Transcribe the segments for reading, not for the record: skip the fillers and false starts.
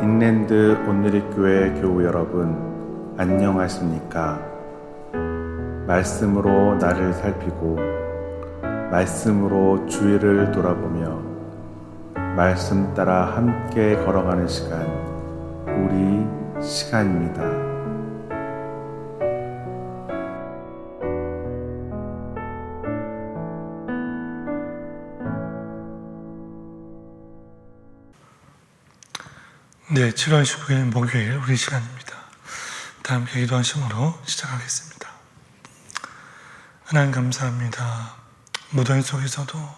빅랜드 온누리교회 교우 여러분, 안녕하십니까? 말씀으로 나를 살피고 말씀으로 주위를 돌아보며 말씀 따라 함께 걸어가는 시간, 우리 시간입니다. 네, 7월 19일 목요일 우리 시간입니다. 다 함께 기도하심으로 시작하겠습니다. 하나님 감사합니다. 무더위 속에서도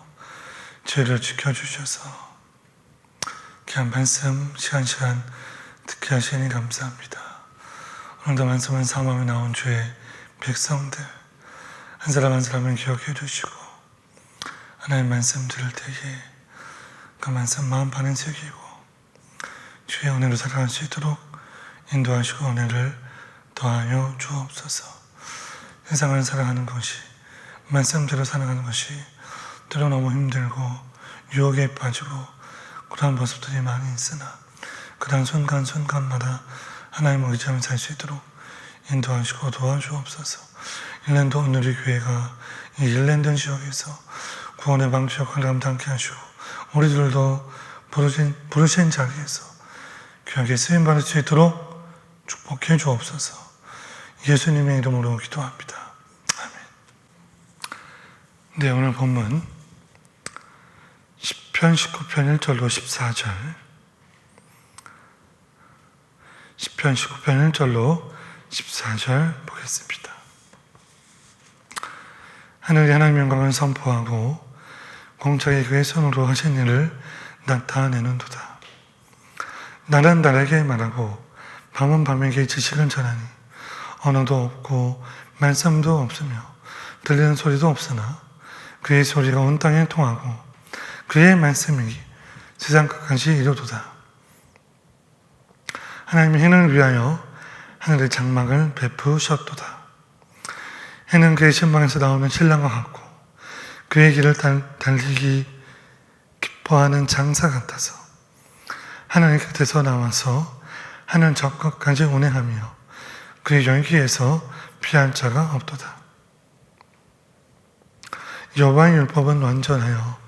저희를 지켜주셔서 귀한 말씀 시간 듣게 하시니 감사합니다. 오늘도 말씀을 사모하며 나온 주의 백성들 한 사람 한 사람을 기억해 주시고 하나님 말씀 들을 때에 그 말씀 마음 반에 새기고 주의 은혜로 살아갈 수 있도록 인도하시고 은혜를 더하여 주옵소서. 세상을 살아가는 것이, 말씀대로 살아가는 것이 때로 너무 힘들고 유혹에 빠지고 그러한 모습들이 많이 있으나 그러한 순간순간마다 하나님을 의지하며 살 수 있도록 인도하시고 도와주옵소서. 일랜드 온누리교회가 이 일랜드 지역에서 구원의 방주 역할을 감당케 하시고 우리들도 부르신 자리에서 귀하게 쓰임받을 수 있도록 축복해 주옵소서. 예수님의 이름으로 기도합니다. 아멘. 네, 오늘 본문 시편 19편 1절로 14절, 시편 19편 1절로 14절 보겠습니다. 하늘이 하나님의 영광을 선포하고 공창이 그의 손으로 하신 일을 나타내는도다. 날은 날에게 말하고 밤은 밤에게 지식을 전하니 언어도 없고 말씀도 없으며 들리는 소리도 없으나 그의 소리가 온 땅에 통하고 그의 말씀이 세상 끝까지 이르도다. 하나님이 해를 위하여 하늘의 장막을 베푸셨도다. 해는 그의 신방에서 나오는 신랑과 같고 그의 길을 달리기 기뻐하는 장사 같아서 하나님 곁에서 나와서 하늘 저 끝까지 운행하며 그의 열기에서 피할 자가 없도다. 여호와의 율법은 완전하여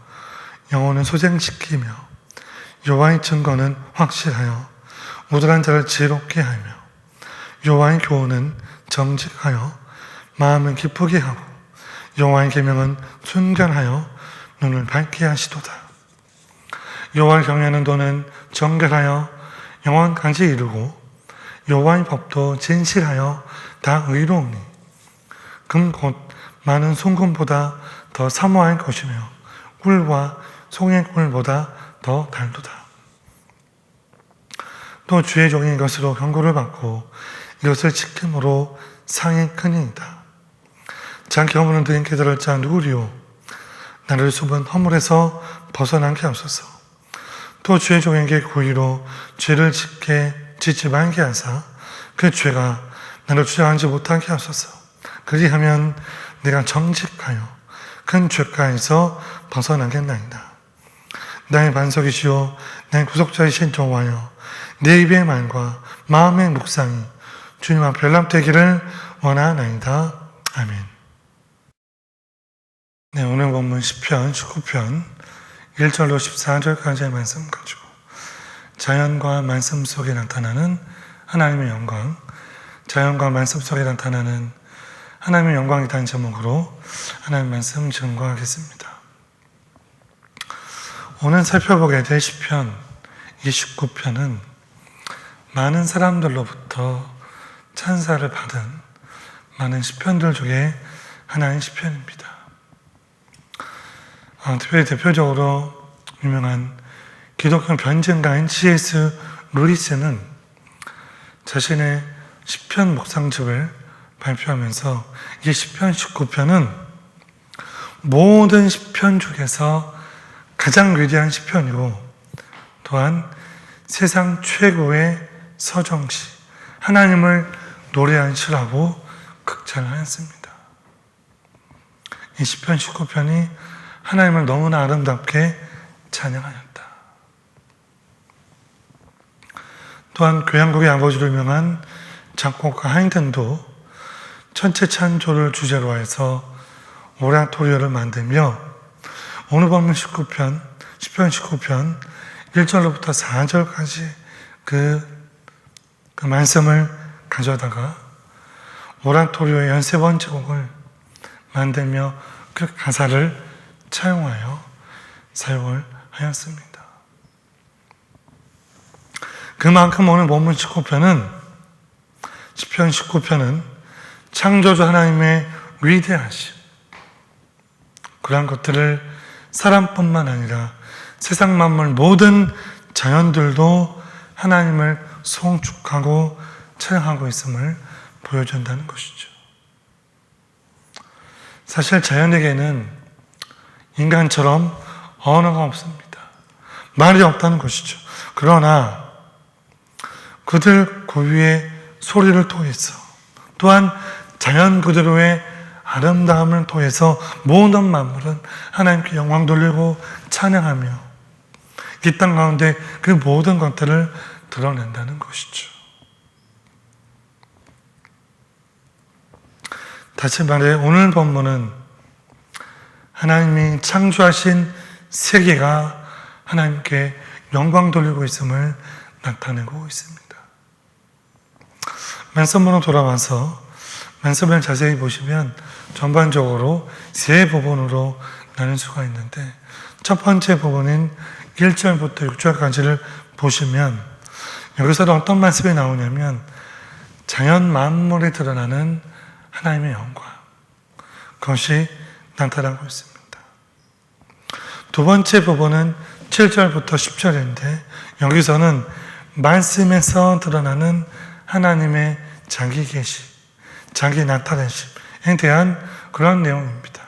영혼을 소생시키며 여호와의 증거는 확실하여 무들한 자를 지혜롭게 하며 여호와의 교훈은 정직하여 마음을 기쁘게 하고 여호와의 계명은 순결하여 눈을 밝게 하시도다. 여호와를 경외하는 도는 정결하여 영원까지 이르고 여호와의 법도 진실하여 다 의로우니 금 곧 많은 송금보다 더 사모할 것이며 꿀과 송의 꿀보다 더 달도다. 또 주의 종이 이것으로 경고를 받고 이것을 지킴으로 상이 크니이다. 자기 허물은 드린 깨달을 자 누구리요? 나를 숲은 허물에서 벗어나게 하소서. 또 주의 종에게 고의로 죄를 짓지 말게 하사 그 죄가 나를 주장하지 못하게 하소서. 그리하면 내가 정직하여 큰 죄가에서 벗어나겠나이다. 나의 반석이시오 나의 구속자이신 여호와여, 내 입의 말과 마음의 묵상이 주님 앞에 연락되기를 원하나이다. 아멘. 네, 오늘 본문 시편 19편 1절로 14절까지의 말씀 가지고 자연과 말씀 속에 나타나는 하나님의 영광, 자연과 말씀 속에 나타나는 하나님의 영광이라는 제목으로 하나님의 말씀 증거하겠습니다. 오늘 살펴보게 될 시편 29편은 많은 사람들로부터 찬사를 받은 많은 시편들 중에 하나의 시편입니다. 특별히 대표적으로 유명한 기독교 변증가인 C.S. 루이스는 자신의 시편 묵상집을 발표하면서 이 시편 19편은 모든 시편 중에서 가장 위대한 시편이고 또한 세상 최고의 서정시, 하나님을 노래한 시라고 극찬하였습니다. 이 시편 19편이 하나님을 너무나 아름답게 찬양하였다. 또한 교향곡의 아버지로 유명한 작곡가 하인튼도 천체 창조를 주제로 해서 오라토리오를 만들며 오늘 본문 19편, 10편 19편 1절로부터 4절까지 그 말씀을 가져다가 오라토리오의 13번째 곡을 만들며 그 가사를 차용하여 사용을 하였습니다. 그만큼 오늘 본문 19편은 10편 19편은 창조주 하나님의 위대하심, 그러한 것들을 사람뿐만 아니라 세상 만물 모든 자연들도 하나님을 송축하고 찬양하고 있음을 보여준다는 것이죠. 사실 자연에게는 인간처럼 언어가 없습니다. 말이 없다는 것이죠. 그러나 그들 고유의 소리를 통해서 또한 자연 그대로의 아름다움을 통해서 모든 만물은 하나님께 영광 돌리고 찬양하며 이 땅 가운데 그 모든 것들을 드러낸다는 것이죠. 다시 말해 오늘 본문은 하나님이 창조하신 세계가 하나님께 영광 돌리고 있음을 나타내고 있습니다. 말씀으로 돌아와서 말씀을 자세히 보시면 전반적으로 세 부분으로 나눌 수가 있는데 첫 번째 부분인 1절부터 6절까지를 보시면 여기서는 어떤 말씀이 나오냐면 자연 만물에 드러나는 하나님의 영광, 그것이 나타나고 있습니다. 두 번째 부분은 7절부터 10절인데 여기서는 말씀에서 드러나는 하나님의 자기 계시, 자기 나타내심에 대한 그런 내용입니다.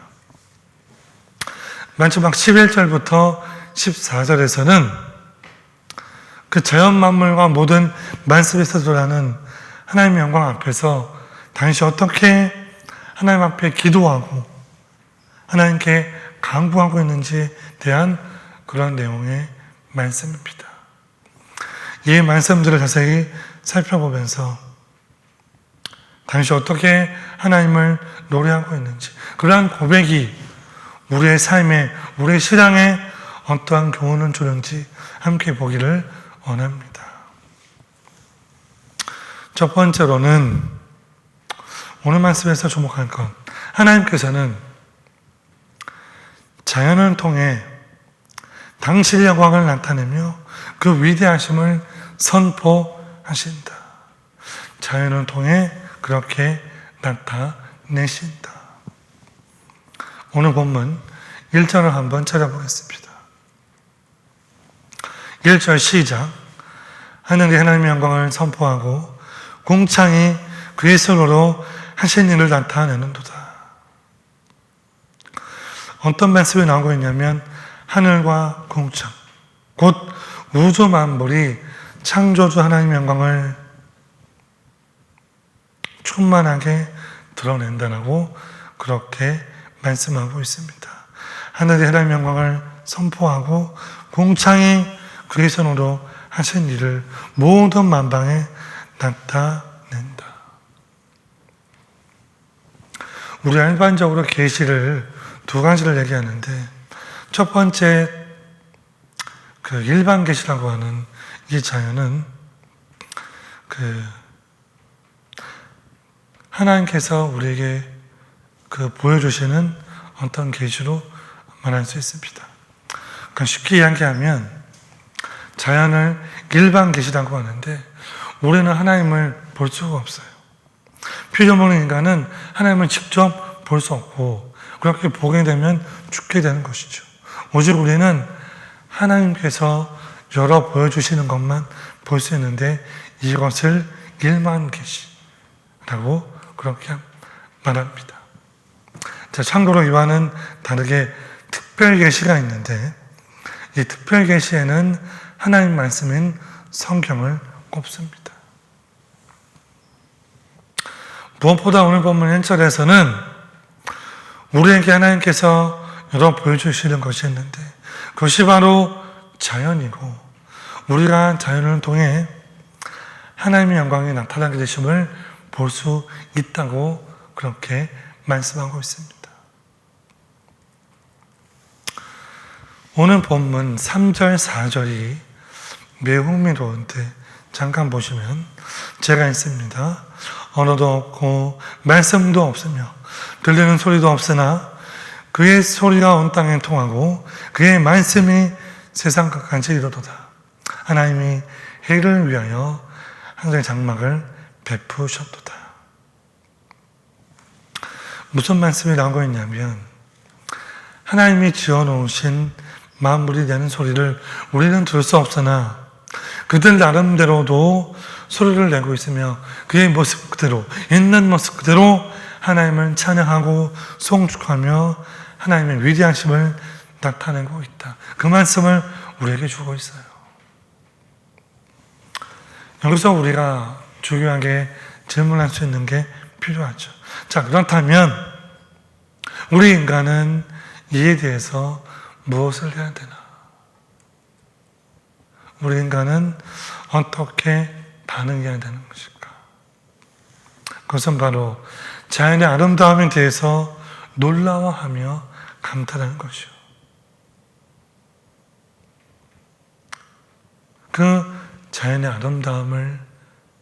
마지막 11절부터 14절에서는 그 자연 만물과 모든 말씀에서 드러나는 하나님의 영광 앞에서 당시 어떻게 하나님 앞에 기도하고 하나님께 간구하고 있는지에 대한 그런 내용의 말씀입니다. 이 말씀들을 자세히 살펴보면서 당시 어떻게 하나님을 노래하고 있는지 그러한 고백이 우리의 삶에, 우리의 신앙에 어떠한 교훈을 주는지 함께 보기를 원합니다. 첫 번째로는 오늘 말씀에서 주목할 것, 하나님께서는 자연을 통해 당신의 영광을 나타내며 그 위대하심을 선포하신다. 자연을 통해 그렇게 나타내신다. 오늘 본문 1절을 한번 찾아보겠습니다. 1절 시작. 하늘이 하나님의 영광을 선포하고 궁창이 그의 손으로 하신 일을 나타내는도다. 어떤 말씀이 나오고 있냐면 하늘과 궁창, 곧 우주 만물이 창조주 하나님의 영광을 충만하게 드러낸다라고 그렇게 말씀하고 있습니다. 하늘이 하나님의 영광을 선포하고 궁창이 그의 손으로 하신 일을 모든 만방에 나타낸다. 우리 일반적으로 계시를 두 가지를 얘기하는데 첫 번째 그 일반 계시라고 하는 이 자연은 그 하나님께서 우리에게 그 보여주시는 어떤 계시로 말할 수 있습니다. 그러니까 쉽게 이야기하면 자연을 일반 계시라고 하는데 우리는 하나님을 볼 수가 없어요. 피조물 인간은 하나님을 직접 볼 수 없고 그렇게 보게 되면 죽게 되는 것이죠. 오직 우리는 하나님께서 열어 보여주시는 것만 볼 수 있는데 이것을 일반 계시라고 그렇게 말합니다. 자, 참고로 이와는 다르게 특별 계시가 있는데 이 특별 계시에는 하나님 말씀인 성경을 꼽습니다. 무엇보다 오늘 본문 1절에서는 우리에게 하나님께서 열어 보여주시는 것이 있는데 그것이 바로 자연이고 우리가 자연을 통해 하나님의 영광이 나타나게 되심을 볼 수 있다고 그렇게 말씀하고 있습니다. 오늘 본문 3절, 4절이 매우 흥미로운데 잠깐 보시면 제가 있습니다. 언어도 없고 말씀도 없으며 들리는 소리도 없으나 그의 소리가 온 땅에 통하고 그의 말씀이 세상 끝까지 이르도다. 하나님이 해를 위하여 하늘의 장막을 베푸셨도다. 무슨 말씀이 나오고 있냐면 하나님이 지어놓으신 만물이 내는 소리를 우리는 들을 수 없으나 그들 나름대로도 소리를 내고 있으며 그의 모습 그대로, 있는 모습 그대로 하나님을 찬양하고 송축하며 하나님의 위대하심을 나타내고 있다. 그 말씀을 우리에게 주고 있어요. 여기서 우리가 중요하게 질문할 수 있는 게 필요하죠. 자, 그렇다면 우리 인간은 이에 대해서 무엇을 해야 되나? 우리 인간은 어떻게 반응해야 되는 것일까? 그것은 바로 자연의 아름다움에 대해서 놀라워하며 감탄하는 것이요. 그 자연의 아름다움을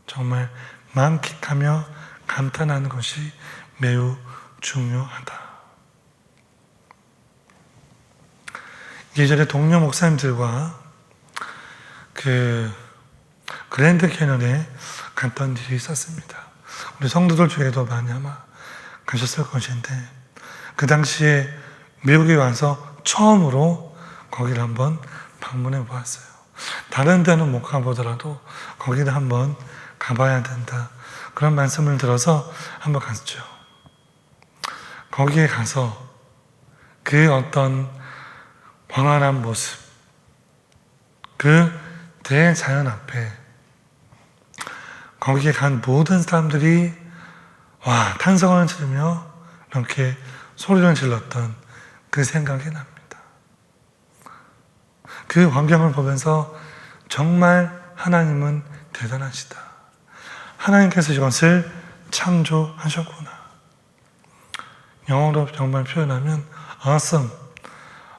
정말 만끽하며 감탄하는 것이 매우 중요하다. 예전에 동료 목사님들과 그랜드 캐년에 갔던 일이 있었습니다. 우리 성도들 중에도 많이 아마 가셨을 것인데 그 당시에 미국에 와서 처음으로 거기를 한번 방문해 보았어요. 다른 데는 못 가보더라도 거기를 한번 가봐야 된다. 그런 말씀을 들어서 한번 갔죠. 거기에 가서 그 어떤 광활한 모습, 그 대자연 앞에 거기에 간 모든 사람들이 와, 탄성을 지르며 이렇게 소리를 질렀던 그 생각이 납니다. 그 광경을 보면서 정말 하나님은 대단하시다. 하나님께서 이것을 창조하셨구나. 영어로 정말 표현하면 awesome.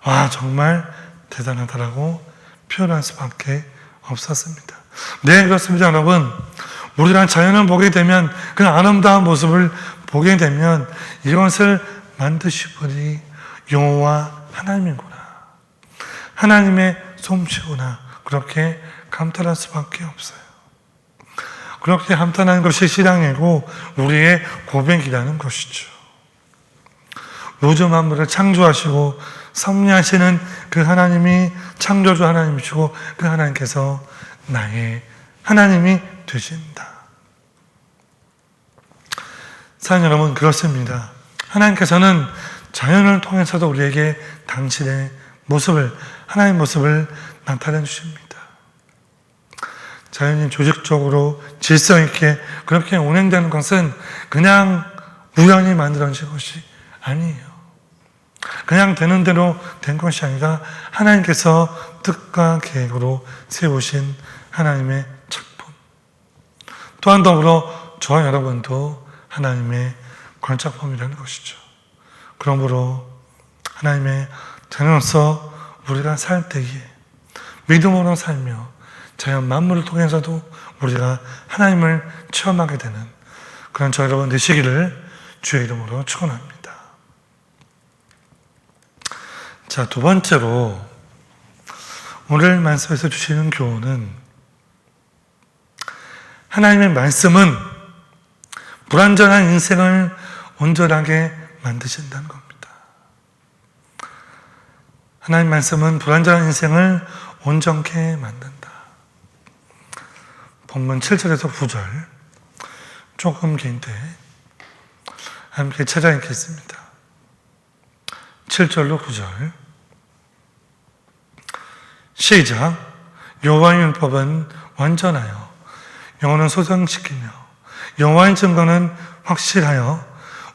와, 정말 대단하다라고 표현할 수밖에 없었습니다. 네, 그렇습니다, 여러분. 우리가 자연을 보게 되면 그 아름다운 모습을 보게 되면 이것을 만드신 분이 여호와 하나님이구나. 하나님의 솜씨구나. 그렇게 감탄할 수밖에 없어요. 그렇게 감탄하는 것이 신앙이고 우리의 고백이라는 것이죠. 우주 만물을 창조하시고 섭리하시는 그 하나님이 창조주 하나님이시고 그 하나님께서 나의 하나님이 되신다. 사랑하는 여러분, 그렇습니다. 하나님께서는 자연을 통해서도 우리에게 당신의 모습을, 하나님의 모습을 나타내 주십니다. 자연이 조직적으로 질서 있게 그렇게 운행되는 것은 그냥 우연히 만들어진 것이 아니에요. 그냥 되는 대로 된 것이 아니라 하나님께서 뜻과 계획으로 세우신 하나님의 작품. 또한 더불어 저와 여러분도 하나님의 걸작품이라는 것이죠. 그러므로 하나님의 자녀로서 우리가 살 때에 믿음으로 살며 자연 만물을 통해서도 우리가 하나님을 체험하게 되는 그런 저 여러분 되시기를 주의 이름으로 축원합니다. 자, 두 번째로 오늘 말씀에서 주시는 교훈은 하나님의 말씀은 불완전한 인생을 온전하게 만드신다는 겁니다. 하나님 말씀은 불완전한 인생을 온전케 만든다. 본문 7절에서 9절 조금 긴데 함께 찾아 읽겠습니다. 7절로 9절 시작. 여호와의 율법은 완전하여 영혼은 소생시키며 여호와의 증거는 확실하여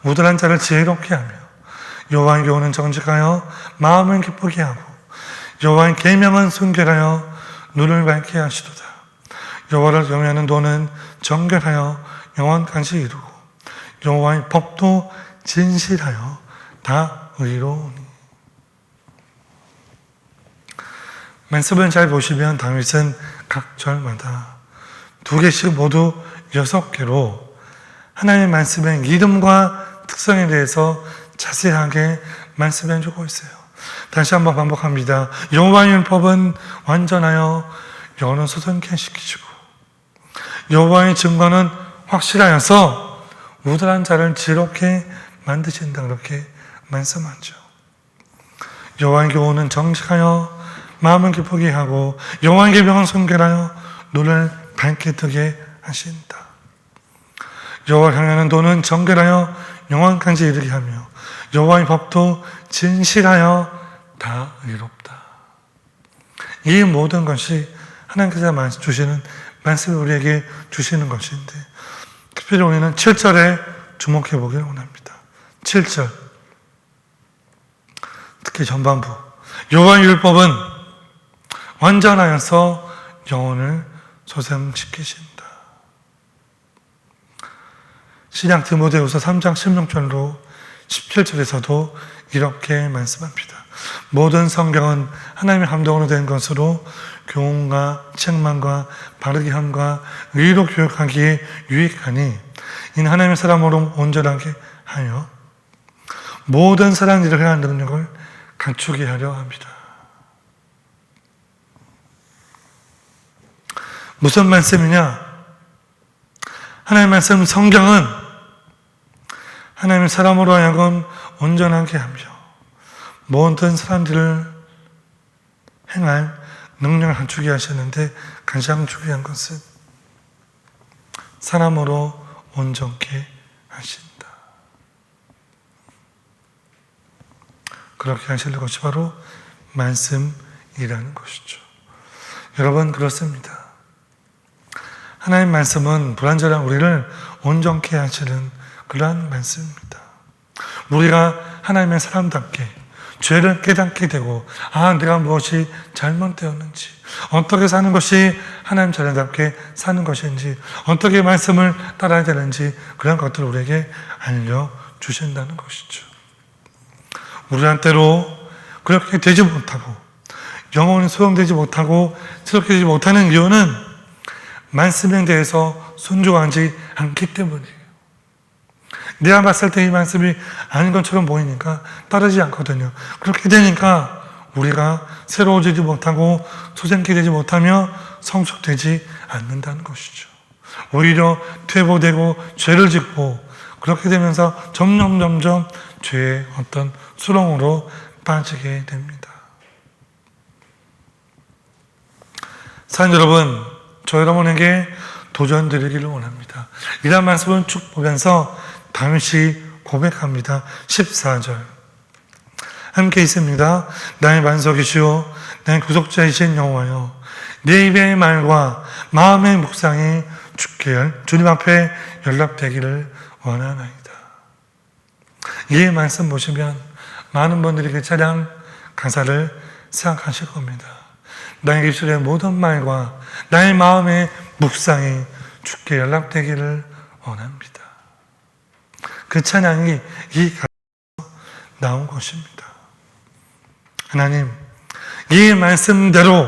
우둔한 자를 지혜롭게 하며 여호와의 교훈은 정직하여 마음을 기쁘게 하고 여호와의 계명은 순결하여 눈을 밝게 하시도다. 여호와를 경외하는 도는 정결하여 영원까지 이루고 여호와의 법도 진실하여 다 의로우니. 말씀을 잘 보시면 다윗은 각 절마다 2개씩 모두 6개로 하나님의 말씀의 이름과 특성에 대해서 자세하게 말씀해 주고 있어요. 다시 한번 반복합니다. 여호와의 율법은 완전하여 영혼을 소생케 시키시고 여호와의 증거는 확실하여서 우둔한 자를 지롭게 만드신다, 그렇게 말씀하죠. 여호와의 교훈은 정직하여 마음을 기쁘게 하고 여호와의 계명은 순결하여 눈을 밝게 뜨게 하신다. 여호와를 향하는 도는 정결하여 영원까지 이르게 하며 여호와의 법도 진실하여 다 의롭다. 이 모든 것이 하나님께서 주시는 말씀을 우리에게 주시는 것인데, 특별히 우리는 7절에 주목해 보기를 원합니다. 7절, 특히 전반부. 여호와의 율법은 완전하여서 영혼을 소생시키신다. 신약 디모데후서 3장 16절로 17절에서도 이렇게 말씀합니다. 모든 성경은 하나님의 감동으로 된 것으로 교훈과 책망과 바르게 함과 의로 교육하기에 유익하니 이는 하나님의 사람으로 온전하게 하여 모든 선한 일을 행하는 능력을 갖추게 하려 합니다. 무슨 말씀이냐? 하나님의 말씀 성경은 하나님의 사람으로 하여금 온전하게 하며 모든 사람들을 행할 능력을 갖추게 하시는데 가장 중요한 것은 사람으로 온전케 하신다. 그렇게 하시는 것이 바로 말씀이라는 것이죠. 여러분, 그렇습니다. 하나님 말씀은 불완전한 우리를 온전케 하시는 그러한 말씀입니다. 우리가 하나님의 사람답게 죄를 깨닫게 되고, 내가 무엇이 잘못되었는지, 어떻게 사는 것이 하나님 자녀답게 사는 것인지, 어떻게 말씀을 따라야 되는지, 그런 것들을 우리에게 알려주신다는 것이죠. 우리한 때로 그렇게 되지 못하고, 영혼이 소용되지 못하고, 새롭게 되지 못하는 이유는 말씀에 대해서 순종하지 않기 때문이에요. 내가 봤을 때 이 말씀이 아닌 것처럼 보이니까 따르지 않거든요. 그렇게 되니까 우리가 새로워지지 못하고 소생케 되지 못하며 성숙되지 않는다는 것이죠. 오히려 퇴보되고 죄를 짓고 그렇게 되면서 점점 죄의 어떤 수렁으로 빠지게 됩니다. 사랑 여러분, 저 여러분에게 도전 드리기를 원합니다. 이런 말씀을 쭉 보면서 다윗이 고백합니다. 14절 함께 있습니다. 나의 반석이시오 나의 구속자이신 여호와여, 내 입의 말과 마음의 묵상이 주님 앞에 연락되기를 원하나이다. 이 말씀 보시면 많은 분들이 그 찬양 가사를 생각하실 겁니다. 나의 입술의 모든 말과 나의 마음의 묵상이 주께 연락되기를 원합니다. 그 찬양이 이 가사에서 나온 것입니다. 하나님, 이 말씀대로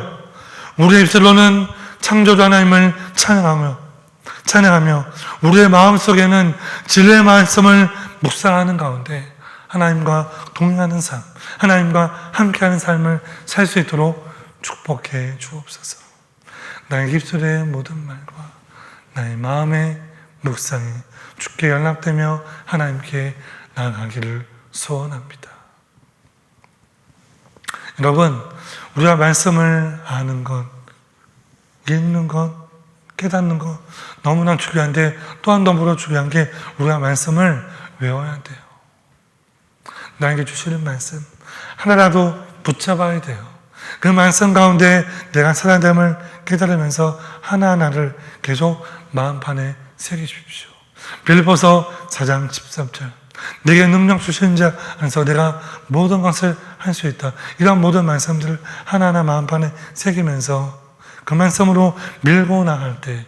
우리의 입술로는 창조주 하나님을 찬양하며 우리의 마음속에는 진리의 말씀을 묵상하는 가운데 하나님과 동행하는 삶, 하나님과 함께하는 삶을 살 수 있도록 축복해 주옵소서. 나의 입술의 모든 말과 나의 마음의 묵상이 주께 연락되며 하나님께 나아가기를 소원합니다. 여러분, 우리가 말씀을 아는 것, 읽는 것, 깨닫는 것 너무나 중요한데 또한 너무나 중요한 게 우리가 말씀을 외워야 돼요. 나에게 주시는 말씀 하나라도 붙잡아야 돼요. 그 말씀 가운데 내가 살아남을 깨달으면서 하나하나를 계속 마음판에 새기십시오. 빌립보서 4장 13절 내게 능력 주시는 자 안에서 내가 모든 것을 할 수 있다. 이런 모든 말씀들을 하나하나 마음판에 새기면서 그 말씀으로 밀고 나갈 때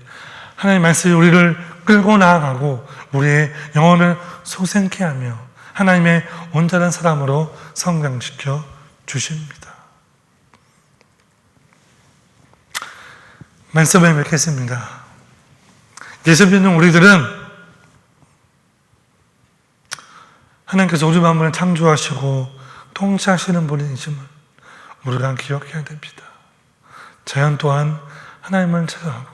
하나님의 말씀이 우리를 끌고 나아가고 우리의 영혼을 소생케 하며 하나님의 온전한 사람으로 성장시켜 주십니다. 말씀을 맺겠습니다. 예수 믿는 우리들은 하나님께서 우주 만물을 창조하시고 통치하시는 분이심을 우리가 기억해야 됩니다. 자연 또한 하나님을 찾아가고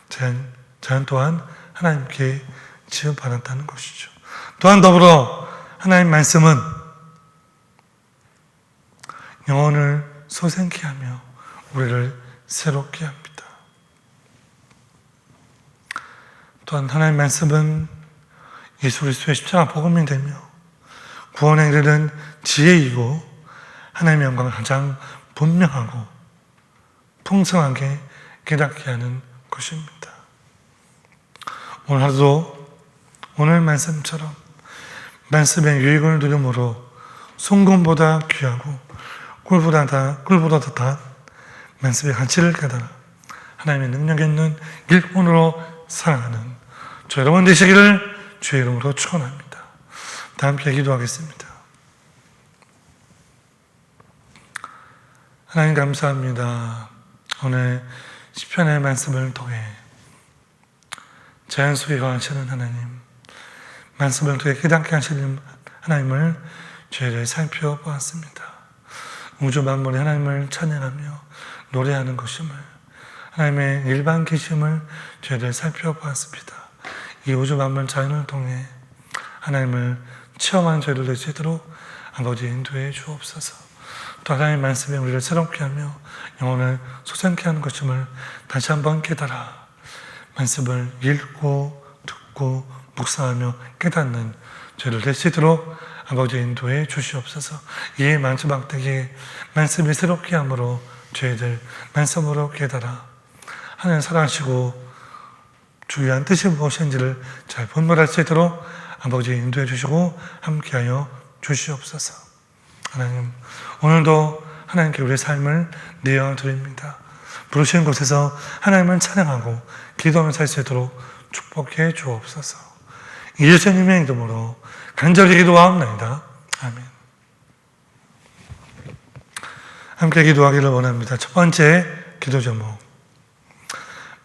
자연 또한 하나님께 지음받았다는 것이죠. 또한 더불어 하나님 말씀은 영혼을 소생케 하며 우리를 새롭게 합니다. 또한 하나님 말씀은 예수 그리스도의 십자가 복음이 되며 구원에 이르는 지혜이고 하나님의 영광을 가장 분명하고 풍성하게 깨닫게 하는 것입니다. 오늘 하루도 오늘 말씀처럼 말씀의 유익을 누림으로 송금보다 귀하고 꿀보다 더 단 말씀의 가치를 깨달아 하나님의 능력 있는 일꾼으로 살아가는 저 여러분 되시기를 주의 이름으로 축원합니다. 다 함께 기도하겠습니다. 하나님 감사합니다. 오늘 시편의 말씀을 통해 자연 속에 거하시는 하나님, 말씀을 통해 깨닫게 하시는 하나님을 저희를 살펴보았습니다. 우주 만물의 하나님을 찬양하며 노래하는 것임을, 하나님의 일반 계심을 저희들 살펴보았습니다. 이 우주 만물 자연을 통해 하나님을 체험하는 저희들 될 수 있도록 아버지 인도해 주옵소서. 또 하나님의 말씀에 우리를 새롭게 하며 영혼을 소생케 하는 것임을 다시 한번 깨달아 말씀을 읽고 듣고 묵상하며 깨닫는 저희들 될 수 있도록 아버지 인도해 주시옵소서. 이에 마지막 때에 말씀이 새롭게 함으로 저희들 말씀으로 깨달아 하나님 사랑하시고 주의한 뜻이 무엇인지를 잘 분별할 수 있도록 아버지 인도해 주시고 함께하여 주시옵소서. 하나님, 오늘도 하나님께 우리의 삶을 내어드립니다. 부르시는 곳에서 하나님을 찬양하고 기도하며 살 수 있도록 축복해 주옵소서. 예수님의 이름으로 간절히 기도하옵나이다. 아멘. 함께 기도하기를 원합니다. 첫 번째 기도 제목,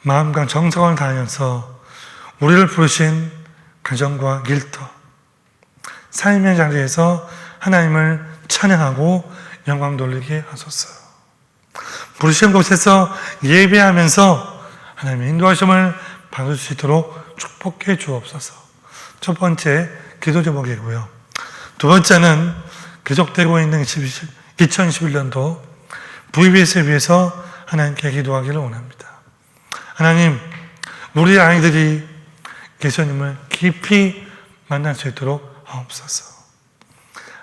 마음과 정성을 다하여서 우리를 부르신 가정과 일터, 삶의 자리에서 하나님을 찬양하고 영광 돌리게 하소서. 부르신 곳에서 예배하면서 하나님의 인도하심을 받을 수 있도록 축복해 주옵소서. 첫 번째 기도 제목이고요. 두 번째는 계속되고 있는 2021년도 VBS를 위해서 하나님께 기도하기를 원합니다. 하나님, 우리 아이들이 예수님을 깊이 만날 수 있도록 하옵소서.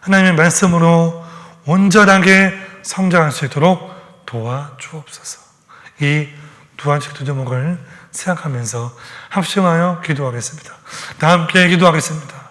하나님의 말씀으로 온전하게 성장할 수 있도록 도와주옵소서. 이 두 가지 기도 제목을 생각하면서 합심하여 기도하겠습니다. 다 함께 기도하겠습니다.